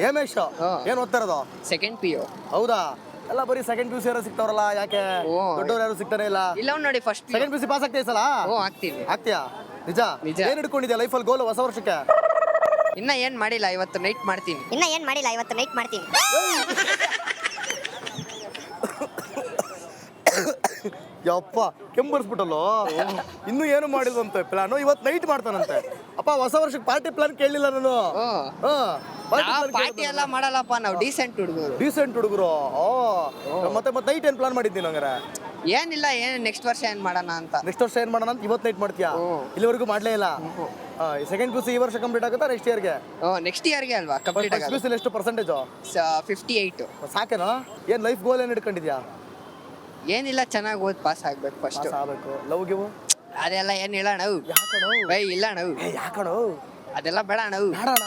ಹೇಮೇಶ್ ಏನ್ ಓದ್ತಾ ಇರೋದು? Second PU. ಹೌದಾ? ಎಲ್ಲ ಬರೀ ಸೆಕೆಂಡ್ PUC ಯಾರು ಸಿಗ್ತಾವ್ರಲ್ಲ, ಯಾಕೆ ದೊಡ್ಡವ್ರು ಯಾರು ಸಿಗ್ತಾನೆ ಇಲ್ಲ? ಇಲ್ಲ ನೋಡಿ ಫಸ್ಟ್ ಸೆಕೆಂಡ್ PUC ಪಾಸ್ ಆಗ್ತೀಯ ಸಲ? ಆಗ್ತೀವಿ. ಆಗ್ತೀಯಾ? ನಿಜ? ನಿಜ. ಏನ್ ಹಿಡ್ಕೊಂಡಿದ್ಯಾ ಲೈಫಲ್ಲಿ ಗೋಲ್ ಹೊಸ ವರ್ಷಕ್ಕೆ? ಇನ್ನ ಏನ್ ಮಾಡಿಲ್ಲ, ಇವತ್ತು ನೈಟ್ ಮಾಡ್ತೀನಿ. ಯಪ್ಪ ಕೆಂಬರ್ಸ್ಬಿಟ್ಟಲ್ಲೋ. ಇನ್ನೂ ಏನು ಮಾಡಿಲ್ವಂತೆ ಪ್ಲಾನು, ಇವತ್ತು ನೈಟ್ ಮಾಡ್ತಾನಂತೆ. ಅಪ್ಪ ಹೊಸ ವರ್ಷಕ್ಕೆ ಪಾರ್ಟಿ ಪ್ಲಾನ್ ಕೇಳಲಿಲ್ಲ ನಾನು. ಪಾರ್ಟಿ ಎಲ್ಲ ಮಾಡಲ್ಲಪ್ಪ, ನಾವು ಡೀಸೆಂಟ್ ಹುಡುಗರು. ಡೀಸೆಂಟ್ ಹುಡುಗರು. ಮತ್ತೆ ನೈಟ್ ಏನ್ ಪ್ಲಾನ್ ಮಾಡಿದ್ದೀನಿ ಹಂಗಾರೆ? ಏನಿಲ್ಲ, ನೆಕ್ಸ್ಟ್ ವರ್ಷ ಏನ್ ಮಾಡೋಣ ಅಂತ. ನೆಕ್ಸ್ಟ್ ವರ್ಷ ಏನ್ ಮಾಡೋಣ ಅಂತ ಇವತ್ತು ನೈಟ್ ಮಾಡ್ತೀಯಾ? ಇಲ್ಲಿವರೆಗೂ ಮಾಡ್ಲೇ ಇಲ್ಲ. ಸೆಕೆಂಡ್ PUC ಈ ವರ್ಷ ಕಂಪ್ಲೀಟ್ ಆಗುತ್ತಾ ನೆಕ್ಸ್ಟ್ ಇಯರ್ಗೆ? ನೆಕ್ಸ್ಟ್ ಇಯರ್ಗೆ ಅಲ್ವಾ ಕಂಪ್ಲೀಟ್ ಆಗೋದು. PUC ಎಷ್ಟು ಪರ್ಸೆಂಟೇಜ್? 58. ಸಾಕೇನಾ? ಏನ್ ಲೈಫ್ ಗೋಲ್ ಏನ್ ಇಟ್ಕೊಂಡಿದ್ಯಾ? ಏನಿಲ್ಲ, ಚೆನ್ನಾಗಿ ಓದ್ ಪಾಸ್ ಆಗ್ಬೇಕು ಫಸ್ಟ್. ಆಗ್ಬೇಕು. ಲವ್ ಗಿವ್ ಅದೆಲ್ಲ ಏನ್ ಹೇಳೋಣ? ಯಾಕಣೋ? ಬೈ ಇಲ್ಲ ನಾವು ಯಾಕಣೋ? ಅದೆಲ್ಲ ಬೇಡ ನಾವು. ಬೇಡಣ.